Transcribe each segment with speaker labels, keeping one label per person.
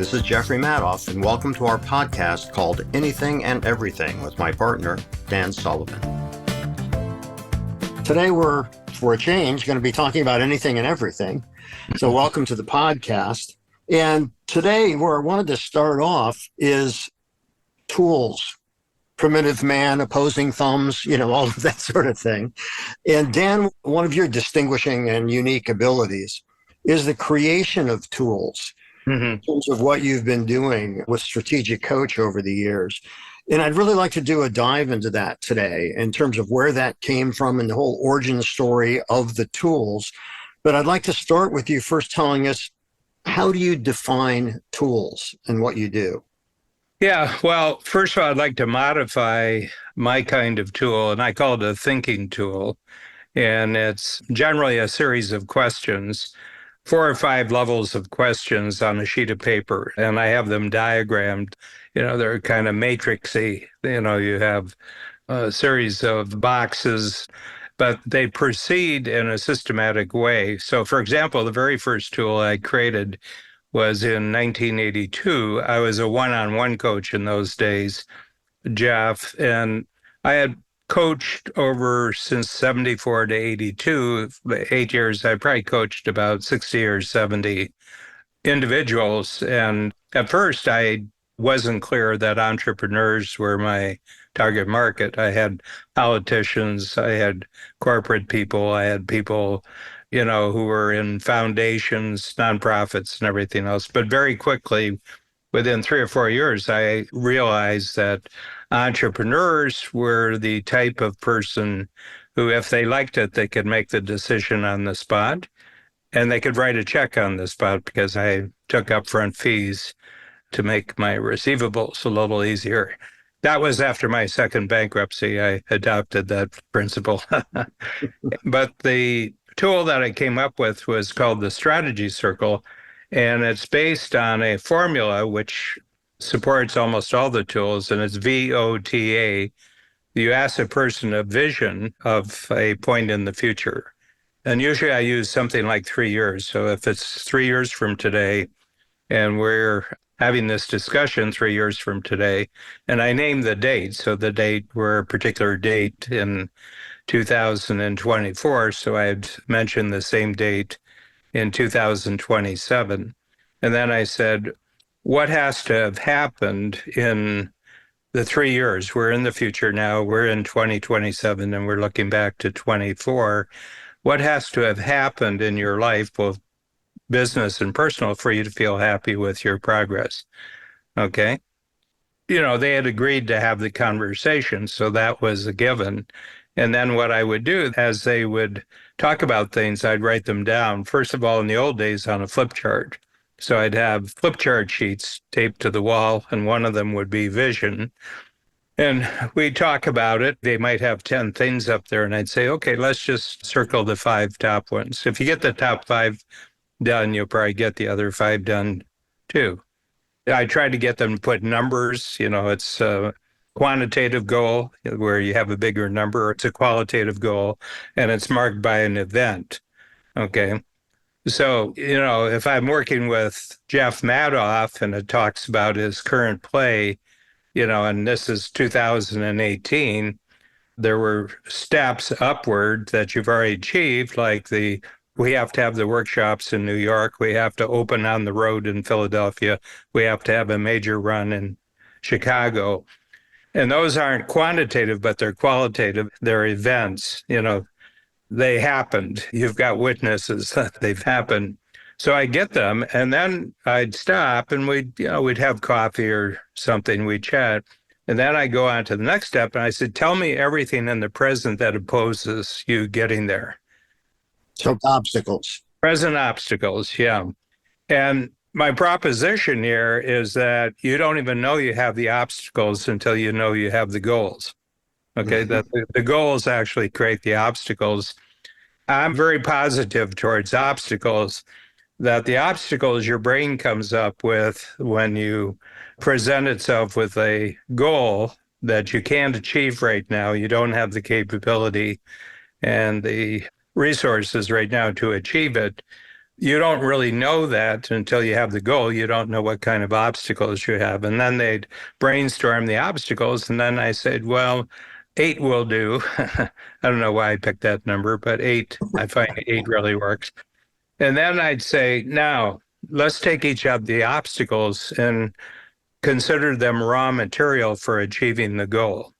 Speaker 1: This is Jeffrey Madoff, and welcome to our podcast called Anything and Everything with my partner, Dan Sullivan. Today we're, for a change, going to be talking about anything and everything. So welcome to the podcast. And today where I wanted to start off is tools, primitive man, opposing thumbs, all of that sort of thing. And Dan, one of your distinguishing and unique abilities is the creation of tools. In terms of what you've been doing with Strategic Coach over the years. And I'd really like to do a dive into that today in terms of where that came from and the whole origin story of the tools. But I'd like to start with you first telling us, how do you define tools and what you do?
Speaker 2: Yeah, well, first of all, I'd like to modify my kind of tool, and I call it a thinking tool. And it's generally a series of questions, 4 or 5 levels of questions on a sheet of paper, and I have them diagrammed. They're kind of matrixy. You have a series of boxes, but they proceed in a systematic way. So, for example, the very first tool I created was in 1982. I was a one-on-one coach in those days, Jeff, and I had coached over since 74 to 82, 8 years. I probably coached about 60 or 70 individuals. And at first, I wasn't clear that entrepreneurs were my target market. I had politicians, I had corporate people, I had people, who were in foundations, nonprofits, and everything else. But very quickly, within 3 or 4 years, I realized that entrepreneurs were the type of person who, if they liked it, they could make the decision on the spot, and they could write a check on the spot because I took upfront fees to make my receivables a little easier. That was after my second bankruptcy. I adopted that principle. But the tool that I came up with was called the Strategy Circle, and it's based on a formula which supports almost all the tools, and it's VOTA. You ask a person a vision of a point in the future. And usually I use something like 3 years. So if it's 3 years from today, and we're having this discussion 3 years from today, and I name the date. So the date were a particular date in 2024. So I had mentioned the same date in 2027. And then I said, what has to have happened in the 3 years? We're in the future now. We're in 2027, and we're looking back to 24. What has to have happened in your life, both business and personal, for you to feel happy with your progress? Okay. They had agreed to have the conversation, so that was a given. And then what I would do, as they would talk about things, I'd write them down. First of all, in the old days, on a flip chart. So I'd have flip chart sheets taped to the wall, and one of them would be vision. And we'd talk about it. They might have 10 things up there, and I'd say, okay, let's just circle the 5 top ones. If you get the top 5 done, you'll probably get the other 5 done too. I tried to get them to put numbers. It's a quantitative goal where you have a bigger number. It's a qualitative goal, and it's marked by an event. Okay. So, if I'm working with Jeff Madoff and it talks about his current play, and this is 2018, there were steps upward that you've already achieved, like we have to have the workshops in New York. We have to open on the road in Philadelphia. We have to have a major run in Chicago. And those aren't quantitative, but they're qualitative. They're events, they happened. You've got witnesses that they've happened. So I get them, and then I'd stop, and we'd have coffee or something, we'd chat. And then I go on to the next step, and I said, tell me everything in the present that opposes you getting there.
Speaker 1: So obstacles.
Speaker 2: Present obstacles, yeah. And my proposition here is that you don't even know you have the obstacles until you know you have the goals. Okay, that the goals actually create the obstacles. I'm very positive towards obstacles, that the obstacles your brain comes up with when you present itself with a goal that you can't achieve right now. You don't have the capability and the resources right now to achieve it. you don't really know that until you have the goal. You don't know what kind of obstacles you have. And then they'd brainstorm the obstacles. And then I said, well, 8 will do. I don't know why I picked that number, but 8, I find 8 really works. And then I'd say, now let's take each of the obstacles and consider them raw material for achieving the goal.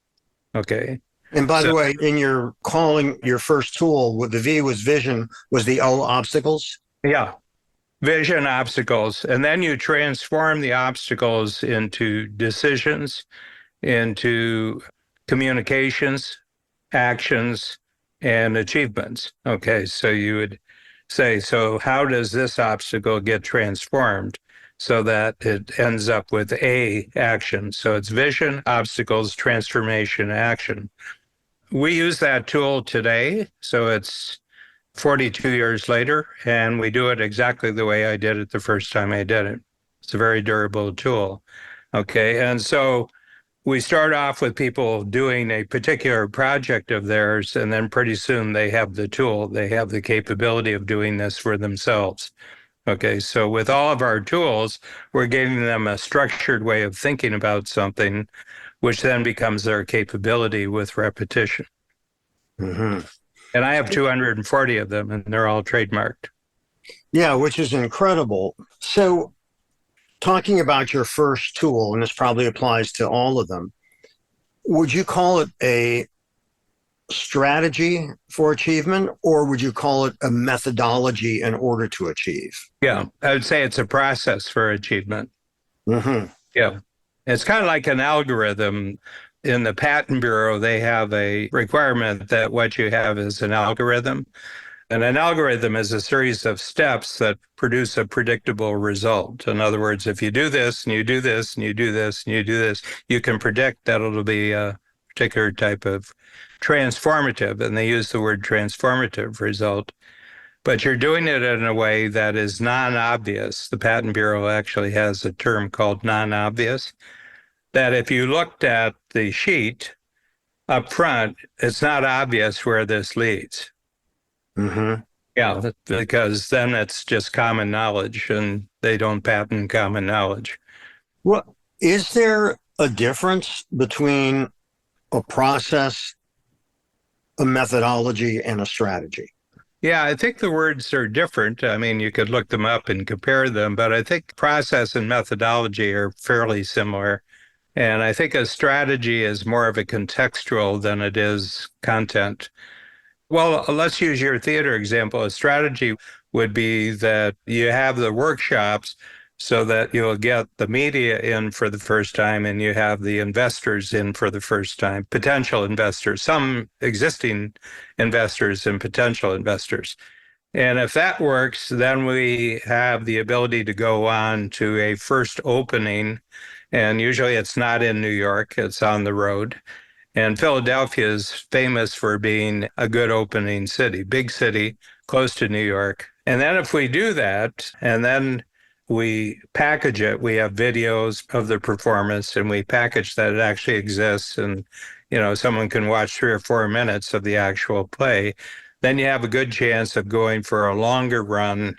Speaker 2: Okay.
Speaker 1: And by
Speaker 2: So,
Speaker 1: the way, in your calling your first tool, the V was vision, was the O obstacles?
Speaker 2: yeah, vision obstacles. And then you transform the obstacles into decisions, into communications, actions, and achievements. Okay, so you would say, so how does this obstacle get transformed so that it ends up with a action? So it's vision, obstacles, transformation, action. We use that tool today, so it's 42 years later, and we do it exactly the way I did it the first time I did it. It's a very durable tool. Okay, and so we start off with people doing a particular project of theirs, and then pretty soon they have the tool. They have the capability of doing this for themselves. Okay, so with all of our tools, we're giving them a structured way of thinking about something, which then becomes their capability with repetition.
Speaker 1: Mm-hmm.
Speaker 2: And I have 240 of them, and they're all trademarked.
Speaker 1: Yeah, which is incredible. So, talking about your first tool, and this probably applies to all of them, would you call it a strategy for achievement, or would you call it a methodology in order to achieve?
Speaker 2: Yeah, I would say it's a process for achievement.
Speaker 1: Mm-hmm.
Speaker 2: Yeah. It's kind of like an algorithm. In the Patent Bureau, they have a requirement that what you have is an algorithm. And an algorithm is a series of steps that produce a predictable result. In other words, if you do this and you do this and you do this and you do this, you can predict that it'll be a particular type of transformative. And they use the word transformative result. But you're doing it in a way that is non-obvious. The Patent Bureau actually has a term called non-obvious, that if you looked at the sheet up front, it's not obvious where this leads.
Speaker 1: Mm-hmm.
Speaker 2: Yeah, because then it's just common knowledge, and they don't patent common knowledge.
Speaker 1: Well, is there a difference between a process, a methodology, and a strategy?
Speaker 2: Yeah, I think the words are different. I mean, you could look them up and compare them, but I think process and methodology are fairly similar. And I think a strategy is more of a contextual than it is content. Well, let's use your theater example. A strategy would be that you have the workshops so that you'll get the media in for the first time and you have the investors in for the first time, potential investors, some existing investors and potential investors. And if that works, then we have the ability to go on to a first opening. And usually it's not in New York, it's on the road. And Philadelphia is famous for being a good opening city, big city, close to New York. And then if we do that, and then we package it, we have videos of the performance and we package that it actually exists. And, someone can watch 3 or 4 minutes of the actual play. Then you have a good chance of going for a longer run,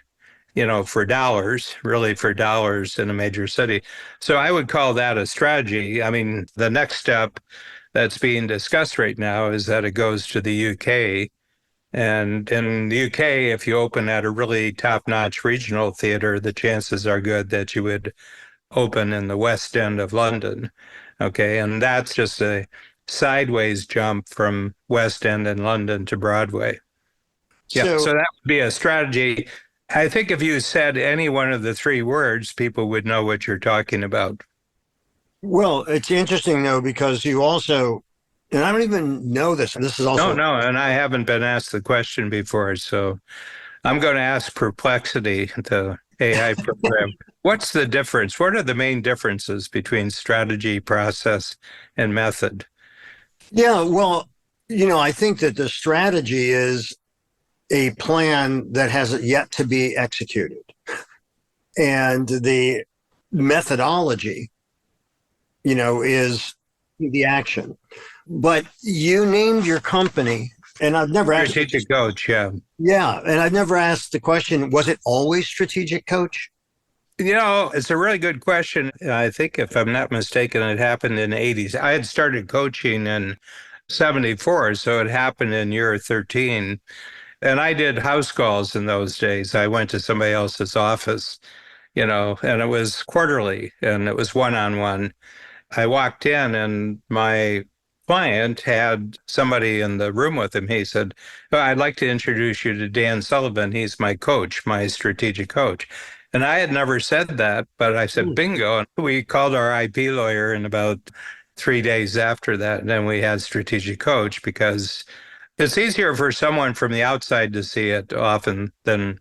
Speaker 2: for dollars, really for dollars in a major city. So I would call that a strategy. I mean, the next step that's being discussed right now is that it goes to the UK. And in the UK, if you open at a really top-notch regional theater, the chances are good that you would open in the West End of London. Okay, and that's just a sideways jump from West End in London to Broadway. Yeah,
Speaker 1: So,
Speaker 2: so that would be a strategy. I think if you said any one of the 3 words, people would know what you're talking about.
Speaker 1: well, it's interesting though, because you also, and I don't even know this, this is also,
Speaker 2: No, and I haven't been asked the question before, so I'm going to ask Perplexity, the AI program. What's the difference? What are the main differences between strategy, process, and method?
Speaker 1: yeah, well, I think that the strategy is a plan that has yet to be executed. And the methodology, is the action. But you named your company And I've never asked,
Speaker 2: Strategic coach, yeah.
Speaker 1: yeah, and I've never asked the question, was it always strategic coach?
Speaker 2: It's a really good question. I think, if I'm not mistaken, it happened in the 80s. I had started coaching in 74, so it happened in year 13. And I did house calls in those days. I went to somebody else's office, and it was quarterly and it was one-on-one. I walked in and my client had somebody in the room with him. He said, "Oh, I'd like to introduce you to Dan Sullivan. He's my coach, my strategic coach." And I had never said that, but I said, bingo. And we called our IP lawyer in about 3 days after that. And then we had strategic coach, because it's easier for someone from the outside to see it often than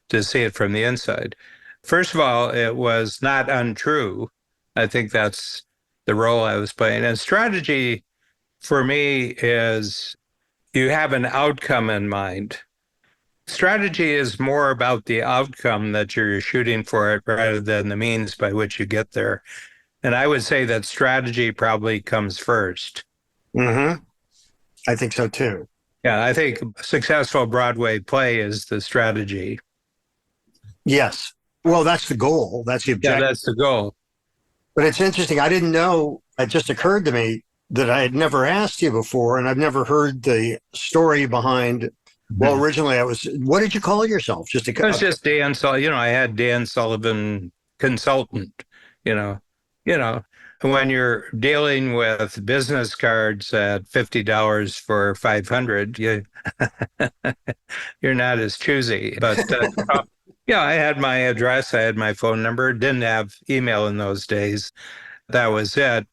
Speaker 2: to see it from the inside. First of all, it was not untrue. I think that's the role I was playing. And strategy for me is you have an outcome in mind. Strategy is more about the outcome that you're shooting for it rather than the means by which you get there. And I would say that strategy probably comes first.
Speaker 1: Mm-hmm. I think so too.
Speaker 2: Yeah, I think successful Broadway play is the strategy.
Speaker 1: Yes. Well, that's the goal. That's the
Speaker 2: Yeah,
Speaker 1: objective.
Speaker 2: that's the goal.
Speaker 1: But it's interesting. I didn't know. It just occurred to me that I had never asked you before, and I've never heard the story behind. Well, originally what did you call yourself? Just
Speaker 2: It was just Dan Sullivan. I had Dan Sullivan consultant, you know, you know, when you're dealing with business cards at $50 for 500, you're not as choosy. But yeah, I had my address, I had my phone number, didn't have email in those days. That was it.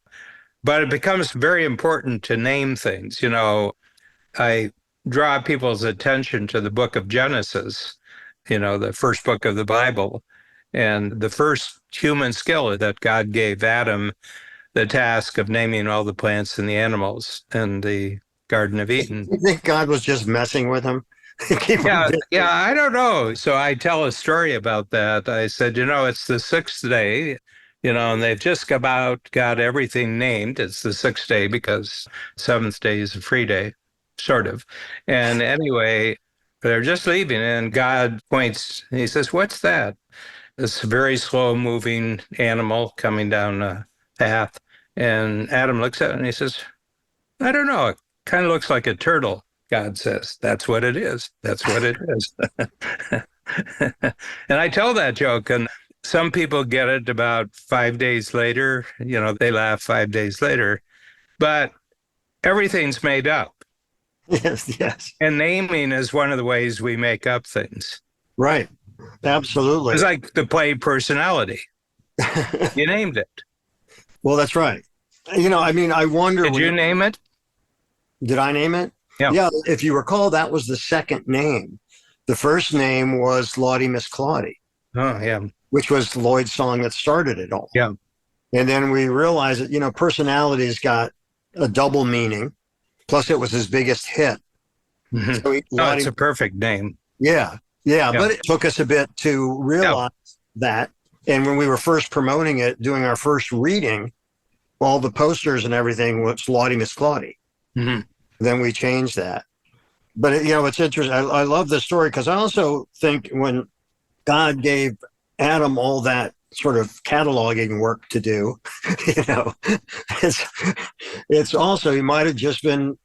Speaker 2: But it becomes very important to name things. I draw people's attention to the book of Genesis, the first book of the Bible, and the first human skill that God gave Adam, the task of naming all the plants and the animals in the Garden of Eden.
Speaker 1: You think God was just messing with him?
Speaker 2: Yeah, I don't know. So I tell a story about that. I said, it's the sixth day, and they've just about got everything named. It's the sixth day because seventh day is a free day, sort of. And anyway, they're just leaving, and God points, he says, "What's that?" This very slow moving animal coming down a path. And Adam looks at it and he says, "I don't know. It kind of looks like a turtle." God says, "That's what it is. That's what it is." And I tell that joke, and some people get it about 5 days later. They laugh 5 days later. But everything's made up.
Speaker 1: Yes, yes.
Speaker 2: And naming is one of the ways we make up things.
Speaker 1: Right. Absolutely.
Speaker 2: It's like the play Personality. You named it.
Speaker 1: Well, that's right. I wonder.
Speaker 2: Did you name it?
Speaker 1: Did I name it?
Speaker 2: Yeah.
Speaker 1: Yeah. If you recall, that was the second name. The first name was Lottie Miss Claudie.
Speaker 2: Oh, yeah.
Speaker 1: Which was Lloyd's song that started it all.
Speaker 2: Yeah.
Speaker 1: And then we realized that, Personality's got a double meaning. Plus, it was his biggest hit.
Speaker 2: Mm-hmm. So it's a perfect name.
Speaker 1: Yeah. But it took us a bit to realize that. And when we were first promoting it, doing our first reading, all the posters and everything was Lottie Miss Claudie.
Speaker 2: Mm-hmm.
Speaker 1: Then we changed that. But, it's interesting. I love this story because I also think when God gave Adam all that sort of cataloging work to do, it's also, he might have just been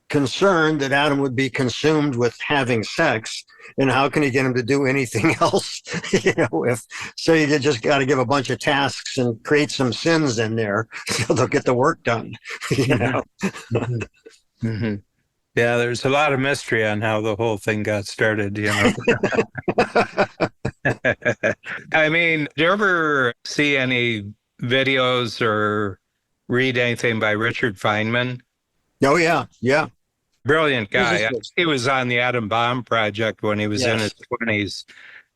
Speaker 1: concerned that Adam would be consumed with having sex, and how can he get him to do anything else? If so, you just got to give a bunch of tasks and create some sins in there so they'll get the work done.
Speaker 2: Mm-hmm. Mm-hmm. Yeah, there's a lot of mystery on how the whole thing got started. I mean, do you ever see any videos or read anything by Richard Feynman?
Speaker 1: Oh, yeah.
Speaker 2: Brilliant guy. He was on the atom bomb project when he was in his 20s.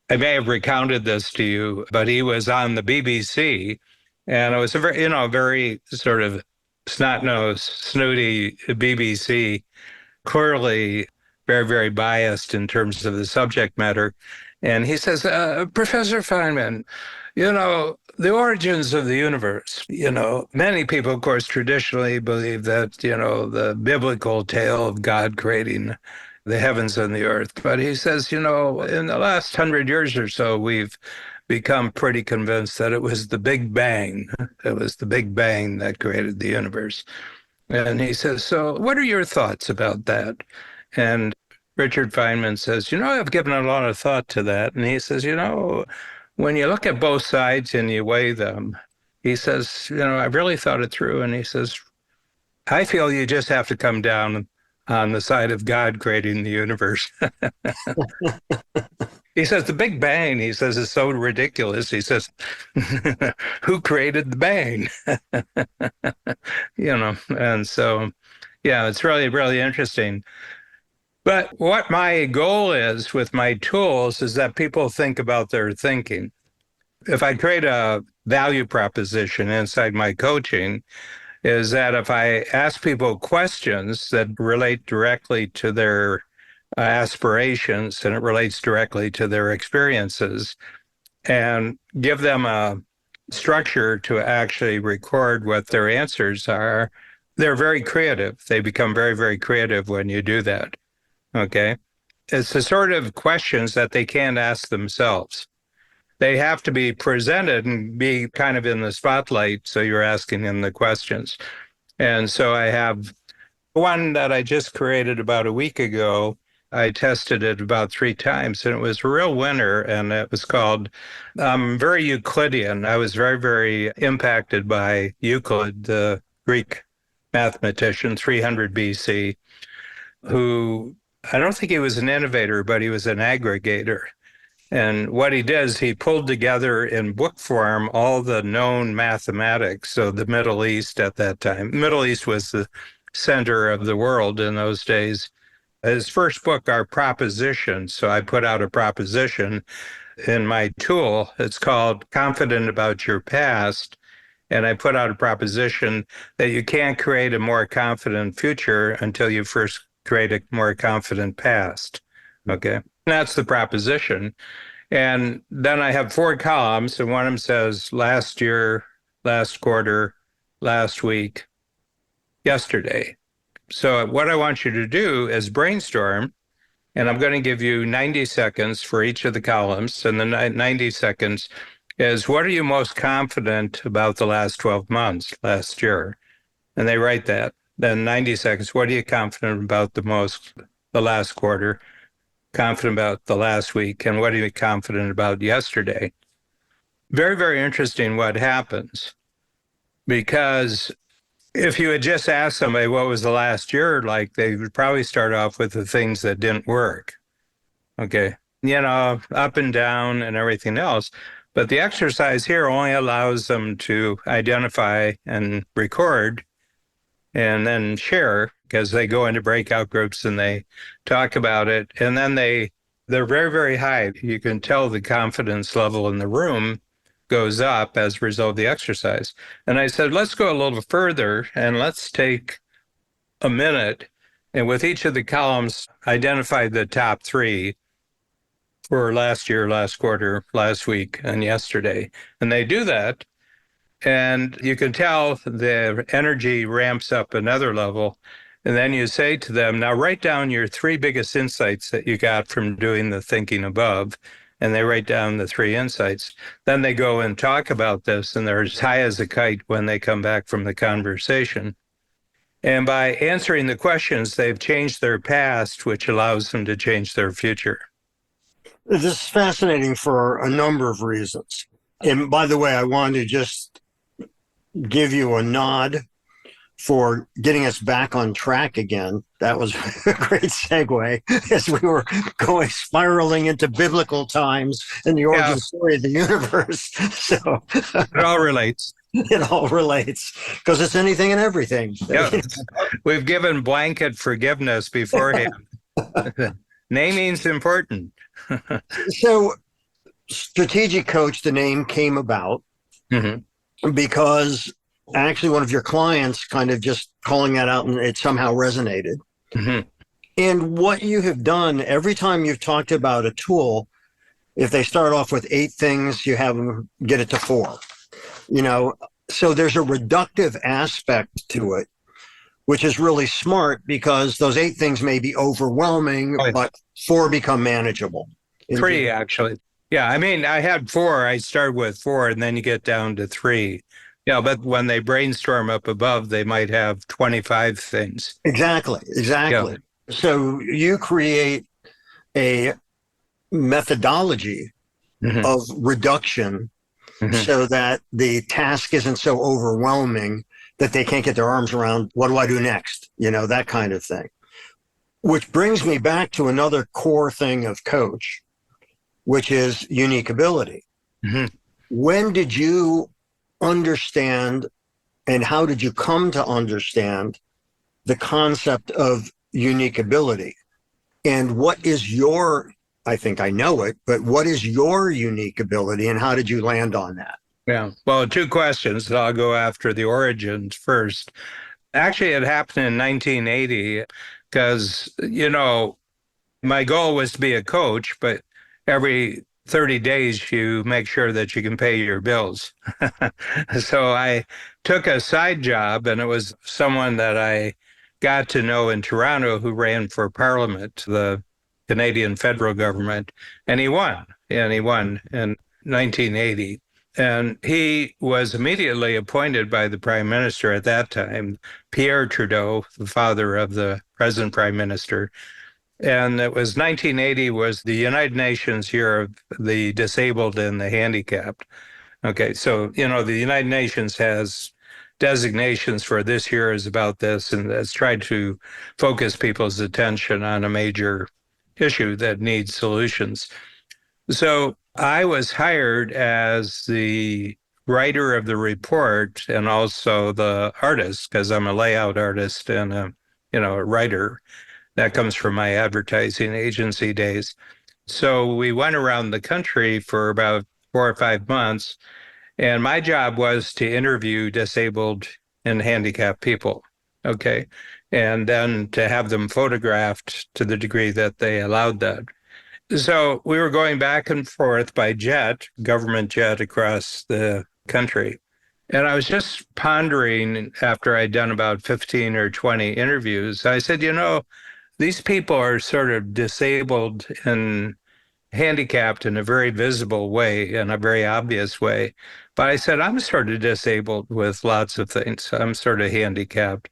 Speaker 2: I may have recounted this to you, but he was on the BBC, and it was a very, very sort of snot-nosed, snooty BBC, clearly very, very biased in terms of the subject matter. And he says, Professor Feynman, the origins of the universe, many people, of course, traditionally believe that, the biblical tale of God creating the heavens and the earth. But he says, in the last 100 years or so, we've become pretty convinced that it was the Big Bang. It was the Big Bang that created the universe. And he says, so what are your thoughts about that? And Richard Feynman says, I've given a lot of thought to that. And he says, when you look at both sides and you weigh them, he says, I've really thought it through. And he says, I feel you just have to come down on the side of God creating the universe. He says, the Big Bang, he says, is so ridiculous. He says, who created the bang? And so, yeah, it's really, really interesting. But what my goal is with my tools is that people think about their thinking. If I create a value proposition inside my coaching, is that if I ask people questions that relate directly to their aspirations and it relates directly to their experiences and give them a structure to actually record what their answers are, they're very creative. They become very, very creative when you do that. Okay. It's the sort of questions that they can't ask themselves. They have to be presented and be kind of in the spotlight. So you're asking them the questions. And so I have one that I just created about a week ago. I tested it about 3 times and it was a real winner. And it was called very Euclidean. I was very, very impacted by Euclid, the Greek mathematician, 300 BC, who I don't think he was an innovator, but he was an aggregator. And what he did is he pulled together in book form all the known mathematics. So the Middle East at that time, Middle East was the center of the world in those days. His first book are propositions. So I put out a proposition in my tool. It's called Confident About Your Past. And I put out a proposition that you can't create a more confident future until you first create a more confident past. Okay. That's the proposition. And then I have 4 columns, and one of them says last year, last quarter, last week, yesterday. So what I want you to do is brainstorm, and I'm going to give you 90 seconds for each of the columns. And the 90 seconds is, what are you most confident about the last 12 months, last year? And they write that. Then 90 seconds, what are you confident about the most, the last quarter? Confident about the last week? And what are you confident about yesterday? Very, very interesting what happens. Because if you had just asked somebody what was the last year like, they would probably start off with the things that didn't work. Okay. Up and down and everything else. But the exercise here only allows them to identify and record and then share, because they go into breakout groups and they talk about it. And then they're very, very high. You can tell the confidence level in the room goes up as a result of the exercise. And I said, let's go a little further and let's take a minute. And with each of the columns, identify the top 3 for last year, last quarter, last week, and yesterday. And they do that. And you can tell the energy ramps up another level. And then you say to them, now write down your 3 biggest insights that you got from doing the thinking above. And they write down the 3 insights. Then they go and talk about this, and they're as high as a kite when they come back from the conversation. And by answering the questions, they've changed their past, which allows them to change their future.
Speaker 1: This is fascinating for a number of reasons. And by the way, I wanted to just give you a nod for getting us back on track again. That was a great segue as we were spiraling into biblical times and the origin story of the universe. So
Speaker 2: it all relates.
Speaker 1: It all relates because it's anything and everything.
Speaker 2: Yeah. We've given blanket forgiveness beforehand. Naming's important.
Speaker 1: So strategic coach, the name came about because actually one of your clients kind of just calling that out and it somehow resonated. And what you have done every time you've talked about a tool, If they start off with 8 things, you have them get it to 4. You know, so there's a reductive aspect to it, which is really smart because those 8 things may be overwhelming,
Speaker 2: Oh,
Speaker 1: but 4 become manageable.
Speaker 2: 3, actually. Yeah, I mean, I had 4. I started with 4, and then you get down to 3. Yeah, but when they brainstorm up above, they might have 25 things.
Speaker 1: Exactly,
Speaker 2: Yeah.
Speaker 1: exactly. So you create a methodology
Speaker 2: Hmm.
Speaker 1: of reduction
Speaker 2: Hmm.
Speaker 1: so that the task isn't so overwhelming that they can't get their arms around what do I do next? You know, that kind of thing. Which brings me back to another core thing of coach, which is unique ability.
Speaker 2: Hmm.
Speaker 1: When did you understand and how did you come to understand the concept of unique ability? And what is your, I think I know it, but what is your unique ability and how did you land on that?
Speaker 2: Yeah. Well, 2 questions. I'll go after the origins first. Actually, it happened in 1980 because, my goal was to be a coach, but every 30 days you make sure that you can pay your bills. So I took a side job, and it was someone that I got to know in Toronto who ran for Parliament, the Canadian federal government, and he won. And he won in 1980. And he was immediately appointed by the prime minister at that time, Pierre Trudeau, the father of the present prime minister. And it was 1980 was the United Nations year of the disabled and the handicapped. Okay, so, the United Nations has designations for this year is about this, and has tried to focus people's attention on a major issue that needs solutions. So I was hired as the writer of the report and also the artist, because I'm a layout artist and a writer. That comes from my advertising agency days. So we went around the country for about 4 or 5 months, and my job was to interview disabled and handicapped people. Okay. And then to have them photographed to the degree that they allowed that. So we were going back and forth by jet, government jet across the country. And I was just pondering after I'd done about 15 or 20 interviews. I said, these people are sort of disabled and handicapped in a very visible way, in a very obvious way. But I said, I'm sort of disabled with lots of things. I'm sort of handicapped.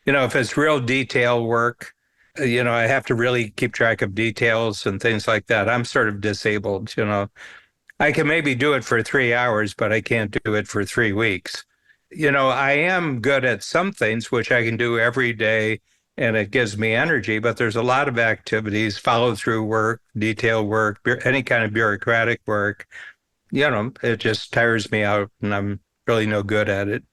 Speaker 2: If it's real detail work, I have to really keep track of details and things like that. I'm sort of disabled. I can maybe do it for 3 hours, but I can't do it for 3 weeks. I am good at some things, which I can do every day, and it gives me energy, but there's a lot of activities, follow through work, detail work, any kind of bureaucratic work. It just tires me out and I'm really no good at it.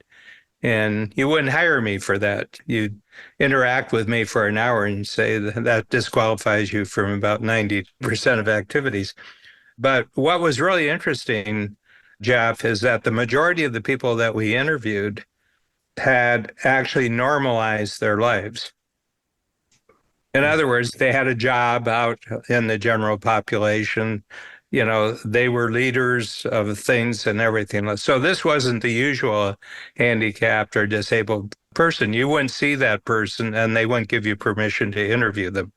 Speaker 2: And you wouldn't hire me for that. You'd interact with me for an hour and say that disqualifies you from about 90% of activities. But what was really interesting, Jeff, is that the majority of the people that we interviewed had actually normalized their lives. In other words, they had a job out in the general population. They were leaders of things and everything. So this wasn't the usual handicapped or disabled person. You wouldn't see that person and they wouldn't give you permission to interview them.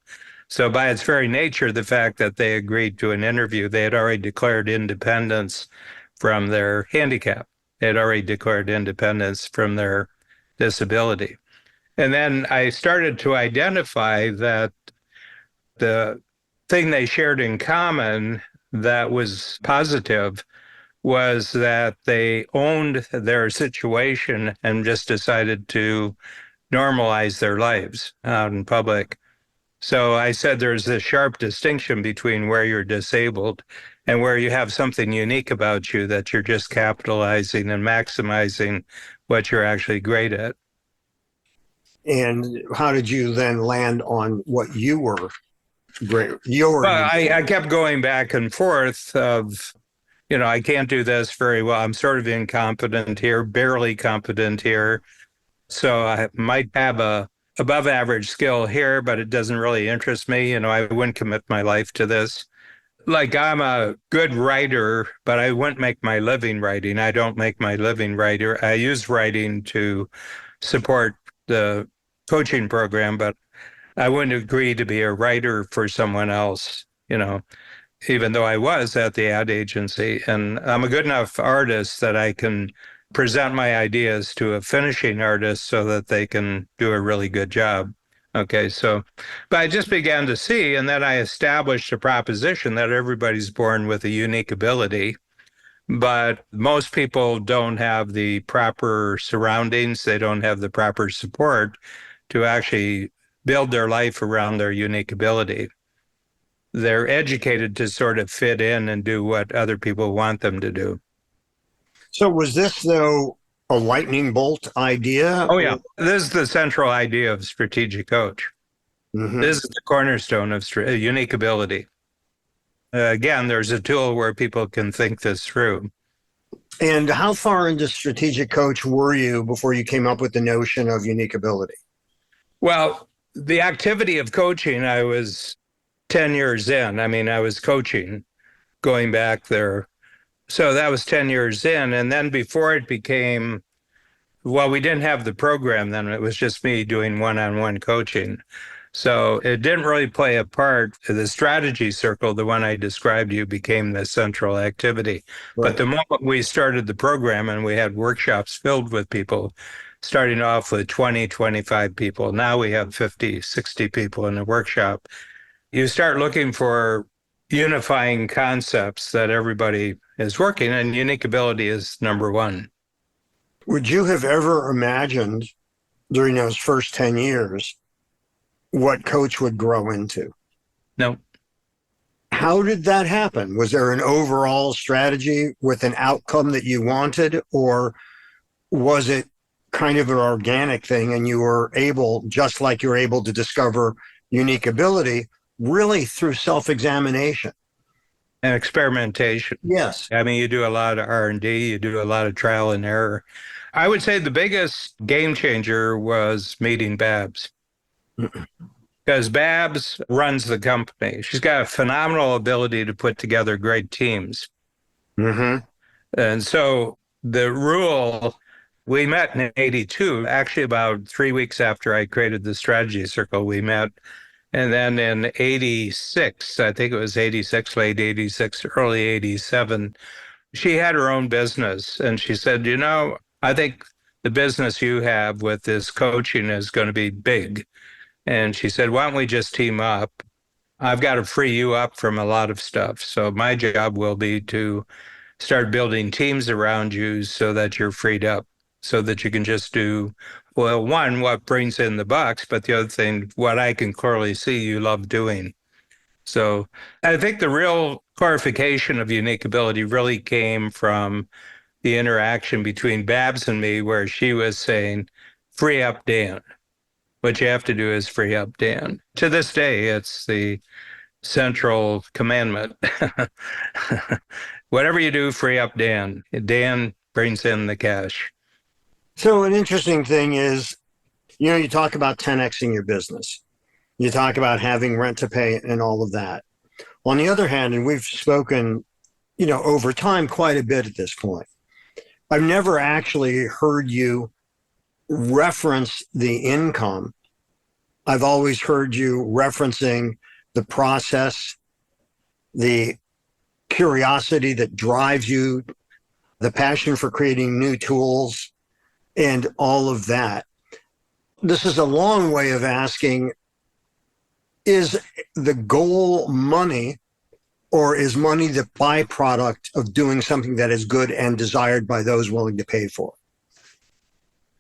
Speaker 2: So by its very nature, the fact that they agreed to an interview, they had already declared independence from their handicap. They had already declared independence from their disability. And then I started to identify that the thing they shared in common that was positive was that they owned their situation and just decided to normalize their lives out in public. So I said there's this sharp distinction between where you're disabled and where you have something unique about you that you're just capitalizing and maximizing what you're actually great at.
Speaker 1: And how did you then land on what you were great?
Speaker 2: Well, I kept going back and forth of, I can't do this very well. I'm sort of incompetent here, barely competent here. So I might have a above average skill here, but it doesn't really interest me. I wouldn't commit my life to this. like I'm a good writer, but I wouldn't make my living writing. I don't make my living writer. I use writing to support the coaching program, but I wouldn't agree to be a writer for someone else, even though I was at the ad agency. And I'm a good enough artist that I can present my ideas to a finishing artist so that they can do a really good job. Okay, but I just began to see, and then I established a proposition that everybody's born with a unique ability, but most people don't have the proper surroundings, they don't have the proper support to actually build their life around their unique ability. They're educated to sort of fit in and do what other people want them to do.
Speaker 1: So was this, though, a lightning bolt idea?
Speaker 2: Oh, yeah. This is the central idea of Strategic Coach.
Speaker 1: Mm-hmm.
Speaker 2: This is the cornerstone of unique ability. Again, there's a tool where people can think this through.
Speaker 1: And how far into Strategic Coach were you before you came up with the notion of unique ability?
Speaker 2: Well, the activity of coaching, I was 10 years in. I mean, I was coaching going back there. So that was 10 years in. And then before it became, well, we didn't have the program then. It was just me doing one-on-one coaching. So it didn't really play a part. The strategy circle, the one I described to you, became the central activity.
Speaker 1: Right.
Speaker 2: But the moment we started the program and we had workshops filled with people, starting off with 20, 25 people, now we have 50, 60 people in the workshop. You start looking for unifying concepts that everybody is working, and unique ability is number one.
Speaker 1: Would you have ever imagined during those first 10 years what Coach would grow into?
Speaker 2: No.
Speaker 1: How did that happen? Was there an overall strategy with an outcome that you wanted, or was it kind of an organic thing and you were able, just like you're able to discover unique ability, really through self-examination
Speaker 2: and experimentation?
Speaker 1: Yes.
Speaker 2: I mean, you do a lot of R&D, you do a lot of trial and error. I would say the biggest game changer was meeting Babs. Because Babs runs the company. She's got a phenomenal ability to put together great teams.
Speaker 1: Mm-hmm.
Speaker 2: And so the rule, we met in 82, actually about 3 weeks after I created the strategy circle, we met. And then in 86, I think it was 86, late 86, early 87, she had her own business. And she said, I think the business you have with this coaching is going to be big. And she said, why don't we just team up? I've got to free you up from a lot of stuff. So my job will be to start building teams around you so that you're freed up, so that you can just do, well, one, what brings in the bucks, but the other thing, what I can clearly see you love doing. So I think the real clarification of unique ability really came from the interaction between Babs and me, where she was saying, free up Dan. What you have to do is free up Dan. To this day, it's the central commandment. Whatever you do, free up Dan. Dan brings in the cash.
Speaker 1: So an interesting thing is, you talk about 10Xing your business. You talk about having rent to pay and all of that. On the other hand, and we've spoken, over time quite a bit at this point, I've never actually heard you reference the income. I've always heard you referencing the process, the curiosity that drives you, the passion for creating new tools, and all of that. This is a long way of asking, is the goal money, or is money the byproduct of doing something that is good and desired by those willing to pay for it?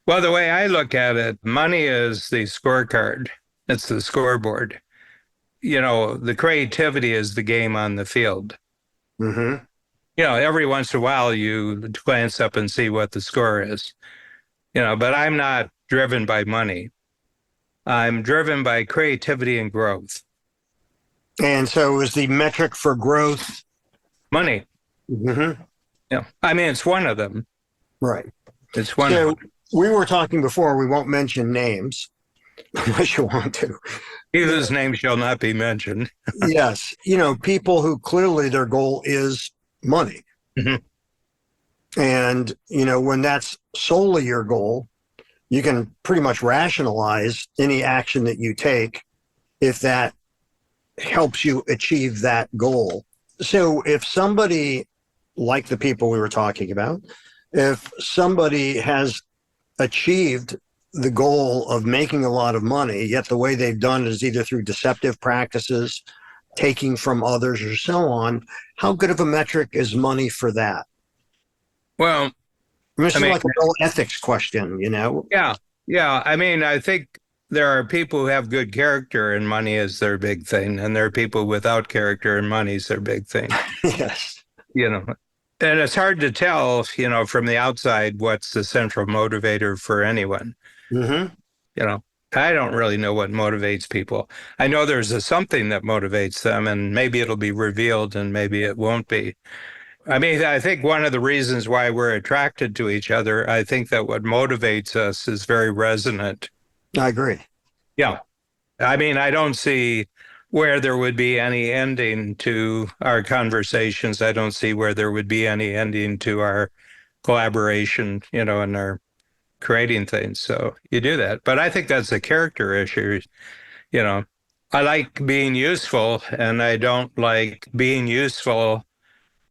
Speaker 2: Well, the way I look at it, money is the scorecard. It's the scoreboard. The creativity is the game on the field.
Speaker 1: Mm-hmm.
Speaker 2: Every once in a while you glance up and see what the score is. But I'm not driven by money. I'm driven by creativity and growth.
Speaker 1: And so is the metric for growth
Speaker 2: money?
Speaker 1: Mm-hmm.
Speaker 2: Yeah. I mean, it's one of them.
Speaker 1: Right.
Speaker 2: It's one of them.
Speaker 1: We were talking before, we won't mention names unless you want to.
Speaker 2: He whose name shall not be mentioned.
Speaker 1: Yes, people who clearly their goal is money.
Speaker 2: Mhm.
Speaker 1: And, when that's solely your goal, you can pretty much rationalize any action that you take if that helps you achieve that goal. So if somebody, like the people we were talking about, if somebody has achieved the goal of making a lot of money, yet the way they've done it is either through deceptive practices, taking from others, or so on, how good of a metric is money for that?
Speaker 2: Well,
Speaker 1: This
Speaker 2: I
Speaker 1: is
Speaker 2: mean,
Speaker 1: like a real ethics question.
Speaker 2: yeah, yeah. I mean, I think there are people who have good character and money is their big thing, and there are people without character and money is their big thing.
Speaker 1: Yes.
Speaker 2: You know, and it's hard to tell, from the outside what's the central motivator for anyone.
Speaker 1: Mm-hmm.
Speaker 2: You know, I don't really know what motivates people. I know there's a something that motivates them, and maybe it'll be revealed and maybe it won't be. I mean, I think one of the reasons why we're attracted to each other, I think that what motivates us is very resonant.
Speaker 1: I agree.
Speaker 2: Yeah. I mean, I don't see where there would be any ending to our conversations. I don't see where there would be any ending to our collaboration, and our creating things. So you do that. But I think that's a character issue. You know, I like being useful and I don't like being useful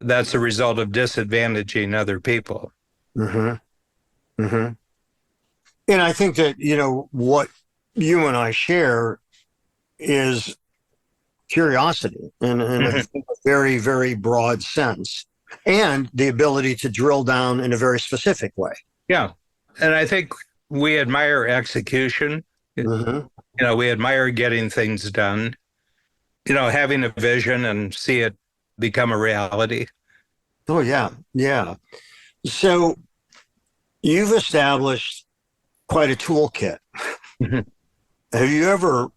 Speaker 2: that's a result of disadvantaging other people.
Speaker 1: Mm-hmm. Mm-hmm. And I think that, what you and I share is curiosity in a very, very broad sense, and the ability to drill down in a very specific way.
Speaker 2: Yeah. And I think we admire execution.
Speaker 1: Mm-hmm.
Speaker 2: We admire getting things done, having a vision and see it become a reality.
Speaker 1: Oh, yeah. Yeah. So you've established quite a toolkit.
Speaker 2: Mhm.
Speaker 1: Have you ever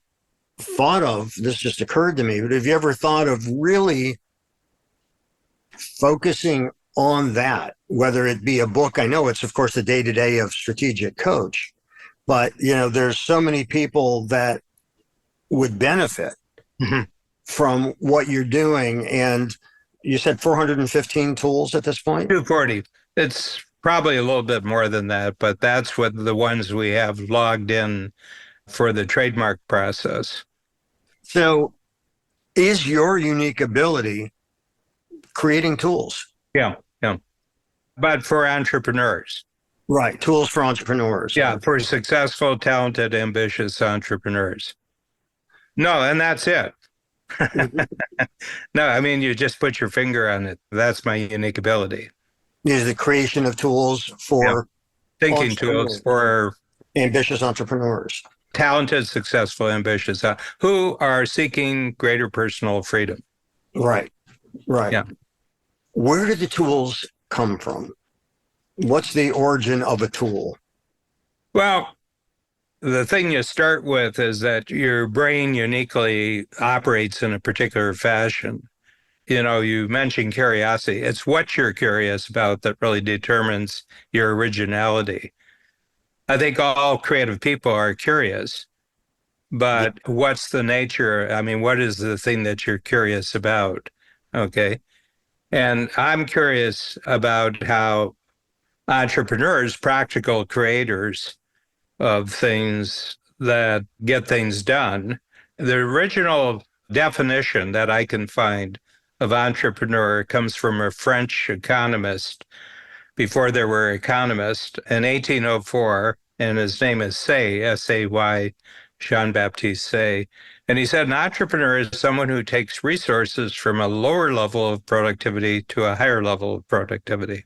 Speaker 1: thought of, this just occurred to me, but have you ever thought of really focusing on that, whether it be a book? I know it's, of course, the day-to-day of strategic coach, but, there's so many people that would benefit
Speaker 2: Mhm.
Speaker 1: from what you're doing. And you said 415 tools at this point?
Speaker 2: 240. It's probably a little bit more than that, but that's what the ones we have logged in for the trademark process.
Speaker 1: So is your unique ability creating tools?
Speaker 2: Yeah, yeah. But for entrepreneurs.
Speaker 1: Right. Tools for entrepreneurs.
Speaker 2: Yeah, for successful, talented, ambitious entrepreneurs. No, and that's it. No, I mean, you just put your finger on it. That's my unique ability.
Speaker 1: Is the creation of tools for
Speaker 2: Thinking tools for
Speaker 1: ambitious entrepreneurs.
Speaker 2: talented, successful, ambitious, who are seeking greater personal freedom.
Speaker 1: Right. Right.
Speaker 2: Yeah.
Speaker 1: Where did the tools come from? What's the origin of a tool?
Speaker 2: Well, the thing you start with is that your brain uniquely operates in a particular fashion. You mentioned curiosity. It's what you're curious about that really determines your originality. I think all creative people are curious, but what's the nature? I mean, what is the thing that you're curious about? Okay. And I'm curious about how entrepreneurs, practical creators of things that get things done, the original definition that I can find of entrepreneur comes from a French economist before there were economists in 1804, and his name is Say, S-A-Y, Jean-Baptiste Say. And he said an entrepreneur is someone who takes resources from a lower level of productivity to a higher level of productivity.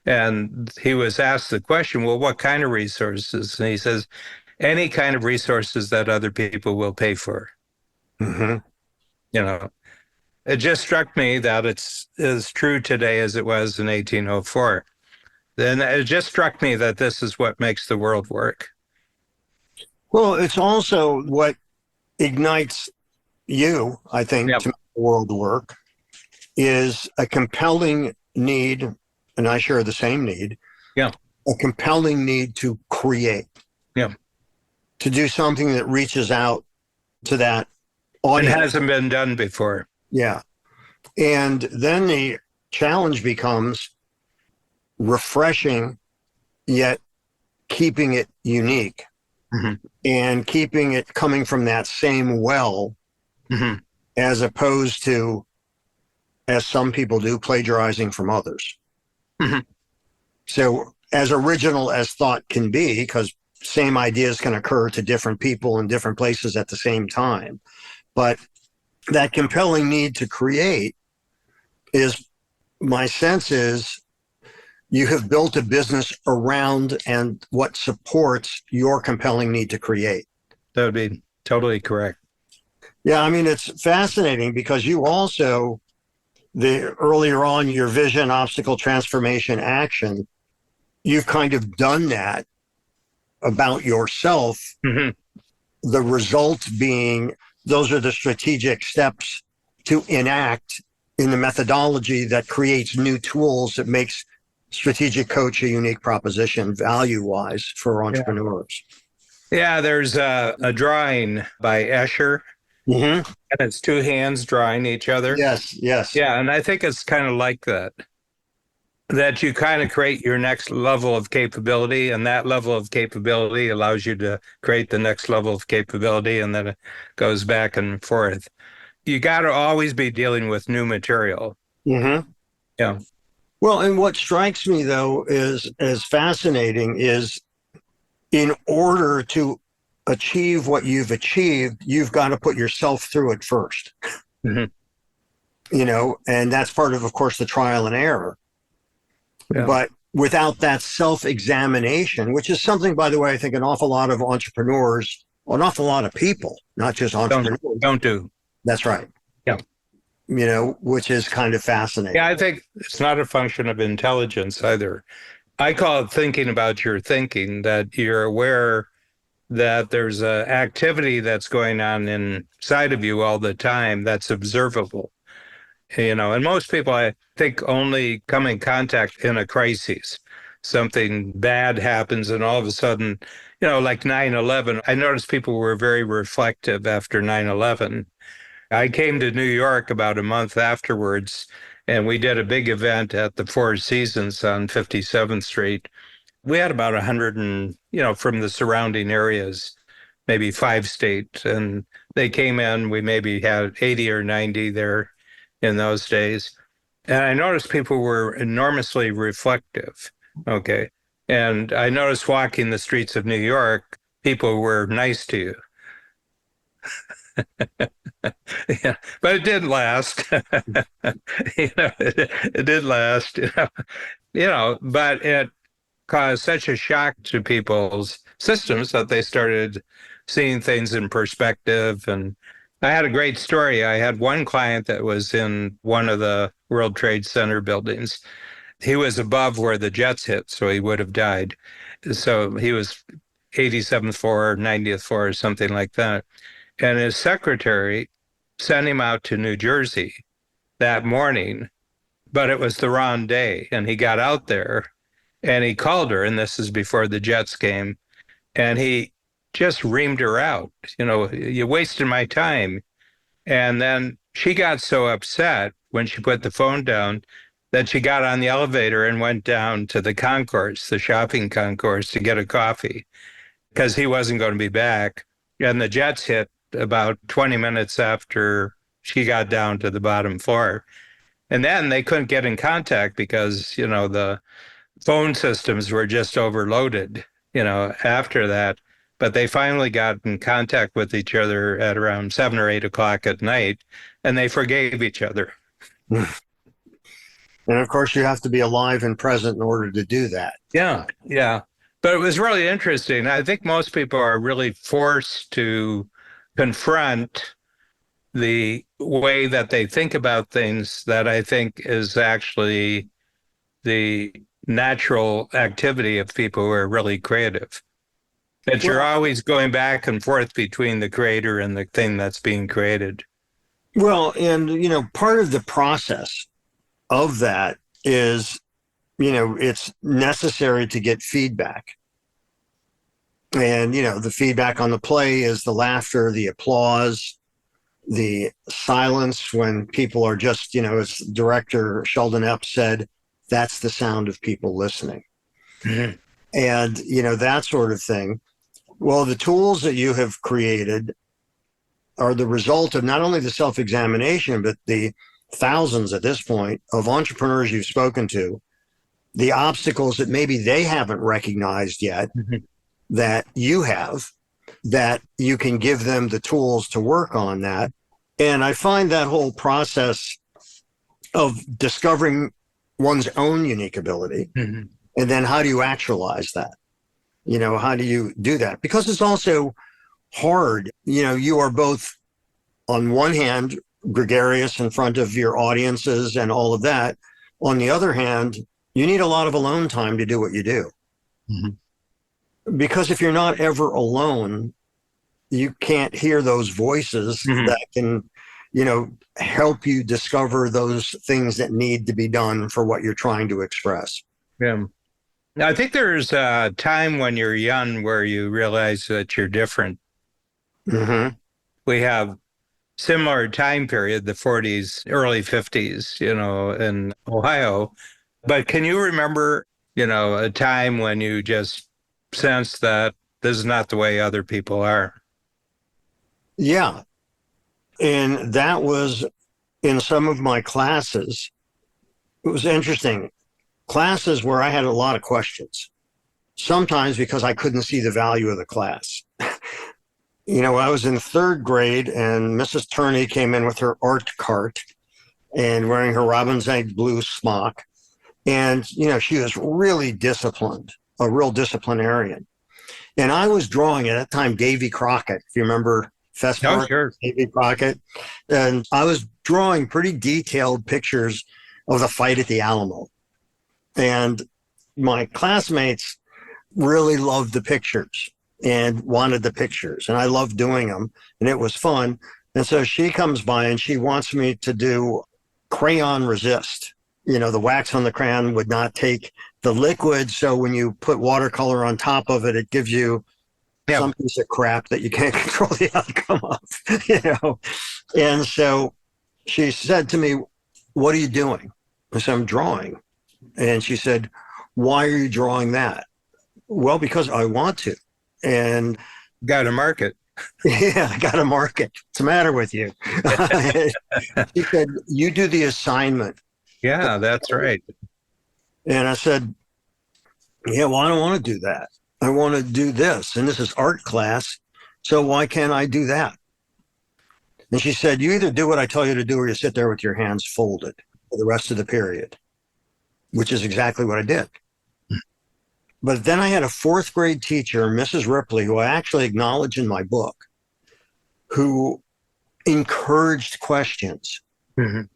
Speaker 2: And he was asked the question, well, what kind of resources? And he says, any kind of resources that other people will pay for.
Speaker 1: Mm-hmm.
Speaker 2: It just struck me that it's as true today as it was in 1804. Then it just struck me that this is what makes the world work.
Speaker 1: Well, it's also what ignites you, I think,
Speaker 2: Yep.
Speaker 1: to make the world work, is a compelling need, and I share the same need,
Speaker 2: Yeah.
Speaker 1: a compelling need to create,
Speaker 2: Yeah.
Speaker 1: to do something that reaches out to that
Speaker 2: It
Speaker 1: audience.
Speaker 2: hasn't been done before.
Speaker 1: Yeah. And then the challenge becomes refreshing, yet keeping it unique
Speaker 2: Hmm.
Speaker 1: and keeping it coming from that same well,
Speaker 2: Hmm.
Speaker 1: as opposed to, as some people do, plagiarizing from others.
Speaker 2: Hmm.
Speaker 1: So, as original as thought can be, because same ideas can occur to different people in different places at the same time, but that compelling need to create is, my sense is, you have built a business around and what supports your compelling need to create.
Speaker 2: That would be totally correct.
Speaker 1: Yeah, I mean, it's fascinating because you also, the earlier on, your vision, obstacle, transformation, action, you've kind of done that about yourself.
Speaker 2: Hmm.
Speaker 1: The result being those are the strategic steps to enact in the methodology that creates new tools that makes strategic coach a unique proposition value wise for
Speaker 2: Yeah.
Speaker 1: entrepreneurs.
Speaker 2: Yeah, there's a drawing by Escher,
Speaker 1: Mm-hmm.
Speaker 2: and it's two hands drawing each other.
Speaker 1: Yes, yes.
Speaker 2: Yeah, and I think it's kind of like that, that you kind of create your next level of capability, and that level of capability allows you to create the next level of capability, and then it goes back and forth. You got to always be dealing with new material.
Speaker 1: Mm-hmm.
Speaker 2: Yeah.
Speaker 1: Well, and what strikes me though is as fascinating is, in order to achieve what you've achieved, you've got to put yourself through it first,
Speaker 2: Hmm.
Speaker 1: and that's part of course, the trial and error.
Speaker 2: Yeah.
Speaker 1: But without that self-examination, which is something, by the way, I think an awful lot of entrepreneurs, an awful lot of people, not just
Speaker 2: Don't
Speaker 1: entrepreneurs.
Speaker 2: don't do.
Speaker 1: That's right.
Speaker 2: Yeah.
Speaker 1: Which is kind of fascinating.
Speaker 2: Yeah, I think it's not a function of intelligence either. I call it thinking about your thinking, that you're aware that there's a activity that's going on inside of you all the time that's observable. And most people, I think, only come in contact in a crisis. Something bad happens, and all of a sudden, like 9/11, I noticed people were very reflective after 9/11. I came to New York about a month afterwards, and we did a big event at the Four Seasons on 57th Street. We had about 100 from the surrounding areas, maybe 5 states, and they came in. We maybe had 80 or 90 there in those days. And I noticed people were enormously reflective. Okay. And I noticed walking the streets of New York, people were nice to you. Yeah, but it didn't last. It did last, but it caused such a shock to people's systems that they started seeing things in perspective. And I had a great story. I had one client that was in one of the World Trade Center buildings. He was above where the jets hit, so he would have died. So he was 87th floor, 90th floor, or something like that. And his secretary sent him out to New Jersey that morning, but it was the wrong day. And he got out there and he called her, and this is before the Jets game, and he just reamed her out. You wasted my time. And then she got so upset when she put the phone down that she got on the elevator and went down to the concourse, the shopping concourse, to get a coffee because he wasn't going to be back. And the Jets hit about 20 minutes after she got down to the bottom floor. And then they couldn't get in contact because, the phone systems were just overloaded, after that. But they finally got in contact with each other at around 7 or 8 o'clock at night, and they forgave each other.
Speaker 1: And of course, you have to be alive and present in order to do that.
Speaker 2: Yeah, yeah. But it was really interesting. I think most people are really forced to confront the way that they think about things that I think is actually the natural activity of people who are really creative. That you're always going back and forth between the creator and the thing that's being created.
Speaker 1: Well, and, part of the process of that is, it's necessary to get feedback. And, the feedback on the play is the laughter, the applause, the silence when people are just, as director Sheldon Epps said, that's the sound of people listening.
Speaker 2: Mhm.
Speaker 1: And, that sort of thing. Well, the tools that you have created are the result of not only the self-examination, but the thousands at this point of entrepreneurs you've spoken to, the obstacles that maybe they haven't recognized yet
Speaker 2: Mhm.
Speaker 1: that you have, that you can give them the tools to work on that. And I find that whole process of discovering one's own unique ability,
Speaker 2: Mhm.
Speaker 1: and then how do you actualize that? How do you do that? Because it's also hard. You are both, on one hand, gregarious in front of your audiences and all of that. On the other hand, you need a lot of alone time to do what you do.
Speaker 2: Mhm.
Speaker 1: Because if you're not ever alone, you can't hear those voices
Speaker 2: Mhm.
Speaker 1: that can, help you discover those things that need to be done for what you're trying to express.
Speaker 2: Yeah. I think there's a time when you're young where you realize that you're different.
Speaker 1: Mm-hmm.
Speaker 2: We have similar time period, the 40s, early 50s, in Ohio. But can you remember, a time when you just sensed that this is not the way other people are?
Speaker 1: Yeah. And that was in some of my classes. It was interesting. Classes where I had a lot of questions, sometimes because I couldn't see the value of the class. I was in third grade and Mrs. Turney came in with her art cart and wearing her robin's egg blue smock. And, she was really disciplined, a real disciplinarian. And I was drawing at that time Davy Crockett, if you remember
Speaker 2: Oh,
Speaker 1: Festmark,
Speaker 2: sure.
Speaker 1: Davy Crockett. And I was drawing pretty detailed pictures of the fight at the Alamo. And my classmates really loved the pictures and wanted the pictures. And I loved doing them and it was fun. And so she comes by and she wants me to do crayon resist. The wax on the crayon would not take the liquid. So when you put watercolor on top of it, it gives you
Speaker 2: Yeah.
Speaker 1: some piece of crap that you can't control the outcome of. And so she said to me, "What are you doing?" I said, "I'm drawing." And she said, "Why are you drawing that?" "Well, because I want to." And
Speaker 2: Got to market.
Speaker 1: yeah, I got to market. What's the matter with you? She said, "You do the assignment."
Speaker 2: Yeah, that's right.
Speaker 1: And I said, "Yeah, well, I don't want to do that. I want to do this. And this is art class. So why can't I do that?" And she said, "You either do what I tell you to do or you sit there with your hands folded for the rest of the period," which is exactly what I did. But then I had a fourth grade teacher, Mrs. Ripley, who I actually acknowledge in my book, who encouraged questions.
Speaker 2: Mhm.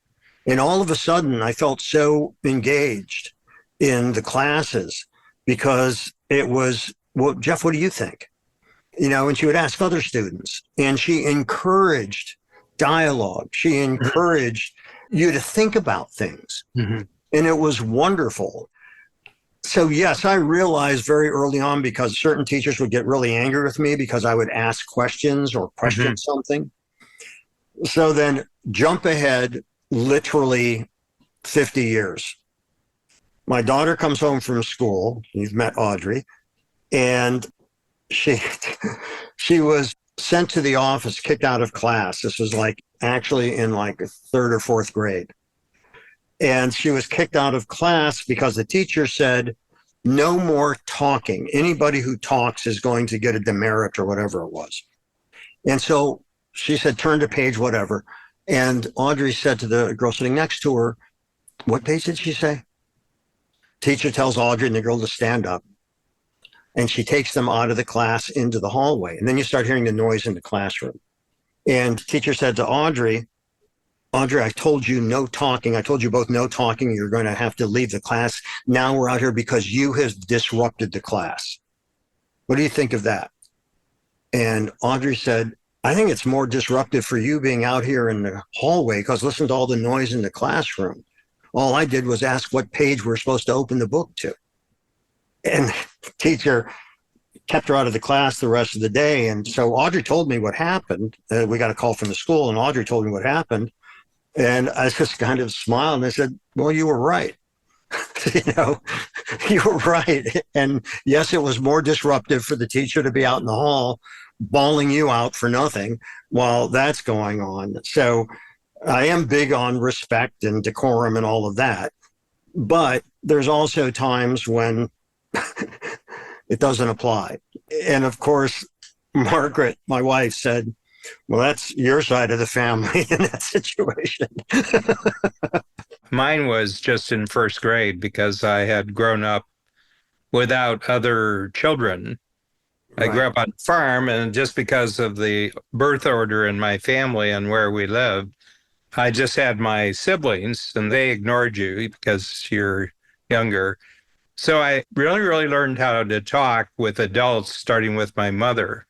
Speaker 1: And all of a sudden, I felt so engaged in the classes because it was, "Well, Jeff, what do you think?" And she would ask other students, and she encouraged dialogue. She encouraged you to think about things.
Speaker 2: Mhm.
Speaker 1: And it was wonderful. So, yes, I realized very early on because certain teachers would get really angry with me because I would ask questions or question
Speaker 2: Mhm.
Speaker 1: something. So then jump ahead literally 50 years. My daughter comes home from school. You've met Audrey. And she she was sent to the office, kicked out of class. This was like actually in like third or fourth grade. And she was kicked out of class because the teacher said, "No more talking. Anybody who talks is going to get a demerit," or whatever it was. And so she said, "Turn to page whatever." And Audrey said to the girl sitting next to her, "What page did she say?" Teacher tells Audrey and the girl to stand up. And she takes them out of the class into the hallway. And then you start hearing the noise in the classroom. And teacher said to Audrey, "Audrey, I told you no talking. I told you both no talking. You're going to have to leave the class. Now we're out here because you have disrupted the class. What do you think of that?" And Audrey said, "I think it's more disruptive for you being out here in the hallway because listen to all the noise in the classroom. All I did was ask what page we're supposed to open the book to." And teacher kept her out of the class the rest of the day. And so Audrey told me what happened. We got a call from the school, and Audrey told me what happened. And I just kind of smiled and I said, well, you were right. You know, you were right. And yes, it was more disruptive for the teacher to be out in the hall bawling you out for nothing while that's going on. So I am big on respect and decorum and all of that. But there's also times when it doesn't apply. And of course, Margaret, my wife, said, well, that's your side of the family in that situation.
Speaker 2: Mine was just in first grade because I had grown up without other children. I grew up on a farm, and just because of the birth order in my family and where we lived, I just had my siblings, and they ignored you because you're younger. So I really, really learned how to talk with adults, starting with my mother.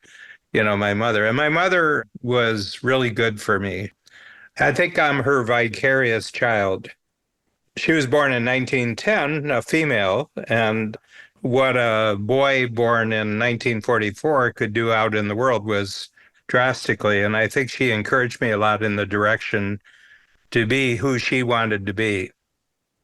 Speaker 2: My mother. And my mother was really good for me. I think I'm her vicarious child. She was born in 1910, a female, and what a boy born in 1944 could do out in the world was drastically. And I think she encouraged me a lot in the direction to be who she wanted to be.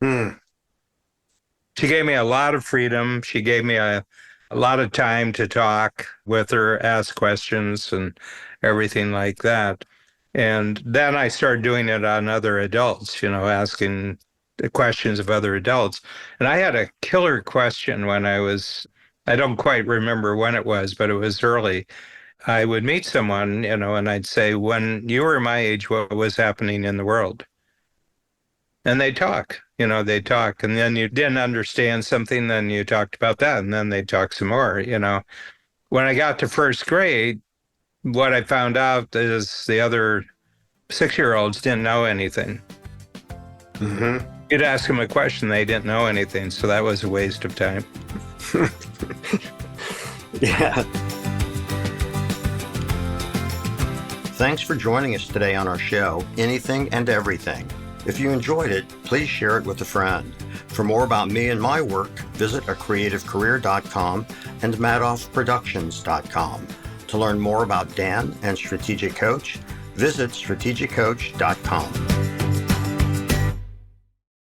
Speaker 2: She gave me a lot of freedom. She gave me a lot of time to talk with her, ask questions and everything like that. And then I started doing it on other adults, asking the questions of other adults. And I had a killer question when I don't quite remember when it was, but it was early. I would meet someone, and I'd say, when you were my age, what was happening in the world? And they talk. And then you didn't understand something, then you talked about that, and then they talk some more. When I got to first grade, what I found out is the other 6-year-olds didn't know anything.
Speaker 1: Mm-hmm.
Speaker 2: You'd ask them a question, they didn't know anything, so that was a waste of time.
Speaker 1: Yeah. Thanks for joining us today on our show, Anything and Everything. If you enjoyed it, please share it with a friend. For more about me and my work, visit acreativecareer.com and madoffproductions.com. To learn more about Dan and Strategic Coach, visit strategiccoach.com.